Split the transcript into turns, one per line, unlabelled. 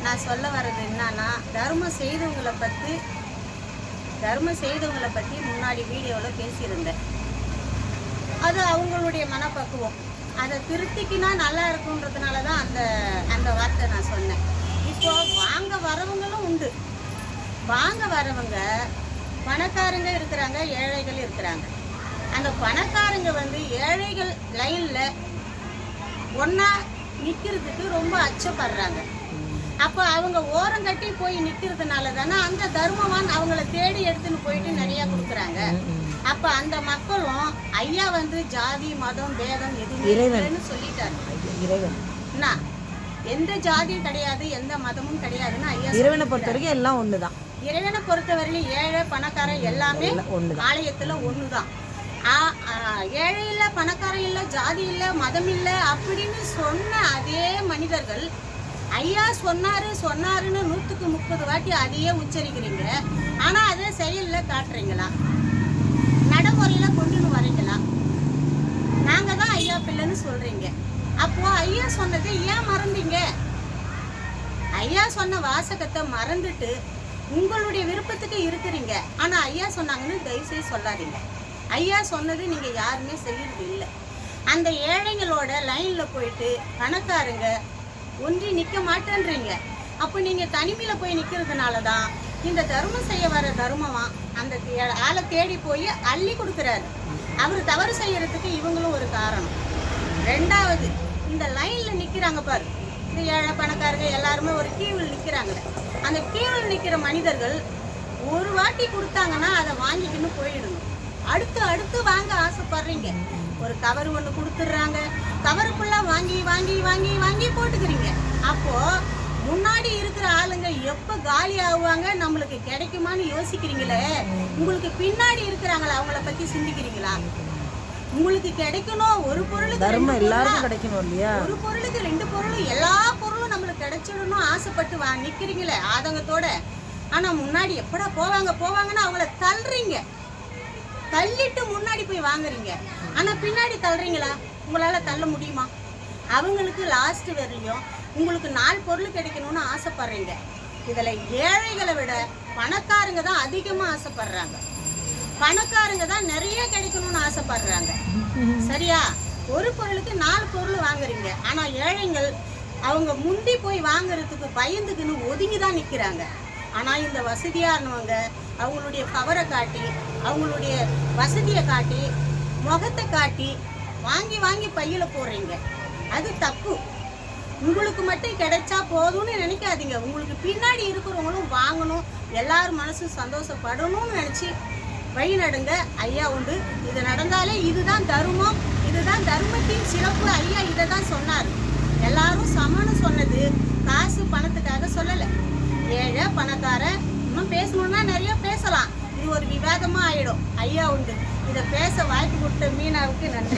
நான் சொல்ல வர்றது என்னன்னா, தர்மம் செய்தவங்களை பற்றி முன்னாடி வீடியோவில் பேசியிருந்தேன். அது அவங்களுடைய மனப்பக்குவம். அதை திருத்திக்கினா நல்லா இருக்குன்றதுனால தான் அந்த வார்த்தை நான் சொன்னேன். இப்போ வாங்க வரவங்களும் உண்டு. வாங்க வரவங்க பணக்காரங்க இருக்கிறாங்க, ஏழைகள் இருக்கிறாங்க. அந்த பணக்காரங்க ஏழைகள் லைனில் ஒன்றா நிற்கிறதுக்கு ரொம்ப அச்சப்படுறாங்க. அப்போ அவங்க ஓரங்கட்டி போய் நிற்கிறதுனால தானே அந்த தர்மவான் அவங்கள தேடி எடுத்துன்னு போயிட்டு நிறையா கொடுக்குறாங்க. அப்போ அந்த மக்களும் ஐயா ஜாதி மதம் பேதம் எதுவுமே இல்லைன்னு சொல்லிட்டாரு. என்ன எந்த ஜாதியும் கிடையாது, எந்த மதமும் கிடையாதுன்னு ஐயா.
இறைவனை பொறுத்த வரைக்கும் எல்லாம் ஒன்று தான்.
இறைவனை பொறுத்தவரையிலும் ஏழை பணக்காரன் எல்லாமே ஆலயத்தில் ஒன்று தான். ஏழை இல்லை, பணக்காரன் இல்லை, ஜாதி இல்லை, மதம் இல்லை அப்படின்னு சொன்ன அதே மனிதர்கள் ஐயா சொன்னாருன்னு 100க்கு 30 வாட்டி அதையே உச்சரிக்கிறீங்க. ஆனால் அதை செயலில் காட்டுறீங்களா, நடைமுறையில் கொண்டுன்னு வரீங்களா? நாங்கள் தான் ஐயா பிள்ளைன்னு சொல்கிறீங்க. அப்போது ஐயா சொன்னதை ஏன் மறந்தீங்க? ஐயா சொன்ன வாசகத்தை மறந்துட்டு உங்களுடைய விருப்பத்துக்கு இருக்கிறீங்க. ஆனால் ஐயா சொன்னாங்கன்னு தயவுசெய்து சொல்லாதீங்க. ஐயா சொன்னது நீங்கள் யாருமே செய்யறது இல்லை. அந்த ஏழைங்களோட லைனில் போயிட்டு பணக்காரங்க ஒன்றி நிற்க மாட்டேன்றீங்க. அப்போ நீங்கள் தனிமையில் போய் நிற்கிறதுனால தான் இந்த தர்மம் செய்ய வர தர்மமாக அந்த ஆளை தேடி போய் அள்ளி கொடுக்குறாரு. அவர் தவறு செய்யறதுக்கு இவங்களும் ஒரு காரணம். ரெண்டாவது, இந்த லைனில் நிற்கிறாங்க பாரு, இந்த ஏழை பணக்காரங்க எல்லாருமே ஒரு கியூவில் நிற்கிறாங்களே. அந்த கியூவில் நிற்கிற மனிதர்கள் ஒரு வாட்டி கொடுத்தாங்கன்னா அதை வாங்கிக்கின்னு போயிடணும். அடுத்து வாங்க ஆசைப்படுறீங்க. ஒரு கவர் ஒன்று கொடுத்துட்றாங்க, கவருக்குள்ளே வாங்கி வாங்கி வாங்கி வாங்கி போட்டுக்கிறீங்க. அப்போது முன்னாடி இருக்கிற ஆளுங்க எப்போ காலி ஆகுவாங்க, நம்மளுக்கு கிடைக்குமான்னு யோசிக்கிறீங்களே. உங்களுக்கு பின்னாடி இருக்கிறாங்களா, அவங்கள பற்றி சிந்திக்கிறீங்களா? உங்களுக்கு கிடைக்கணும், ஒரு பொருளுக்கு
எல்லாருக்கும் கிடைக்கணும் இல்லையா?
ஒரு பொருளுக்கு 2 பொருள், எல்லா பொருளும் நம்மளுக்கு கிடைச்சிடணும் ஆசைப்பட்டு நிற்கிறீங்களே ஆதங்கத்தோட. ஆனால் முன்னாடி எப்படா போவாங்கன்னு அவங்கள தள்ளிட்டு முன்னாடி போய் வாங்குறீங்க. ஆனால் பின்னாடி தள்ளுறீங்களா? உங்களால் தள்ள முடியுமா? அவங்களுக்கு லாஸ்ட் வரலையும் உங்களுக்கு 4 பொருள் கிடைக்கணும்னு ஆசைப்படுறீங்க. இதில் ஏழைகளை விட பணக்காரங்க தான் அதிகமாக ஆசைப்படுறாங்க. பணக்காரங்க தான் நிறைய கிடைக்கணும்னு ஆசைப்படுறாங்க. சரியா? ஒரு பொருளுக்கு 4 பொருள் வாங்குறீங்க. ஆனால் ஏழைகள் அவங்க முந்தி போய் வாங்குறதுக்கு பயந்துக்குன்னு ஒதுங்கி தான் நிற்கிறாங்க. ஆனால் இந்த வசதியானவங்க அவங்களுடைய கவரை காட்டி, அவங்களுடைய வசதியை காட்டி, முகத்தை காட்டி வாங்கி பையில் போடுறீங்க. அது தப்பு. உங்களுக்கு மட்டும் கிடைச்சா போதும்னு நினைக்காதீங்க. உங்களுக்கு பின்னாடி இருக்கிறவங்களும் வாங்கணும், எல்லாரும் மனசும் சந்தோஷப்படணும்னு நினச்சி வழி நடுங்க. ஐயா உண்டு. இது நடந்தாலே இதுதான் தர்மம், இதுதான் தர்மத்தின் சிறப்பு. ஐயா இதை தான் சொன்னார். எல்லாரும் சமன்னு சொன்னது காசு பணத்துக்காக சொல்லலை. ஏழை பணக்காரன் இன்னும் பேசணும்னா நிறைய பேசலாம். இது ஒரு விவாதமாக ஆகிடும். ஐயா உண்டு. இதை பேச வாய்ப்பு கொடுத்த மீனாவுக்கு நன்றி.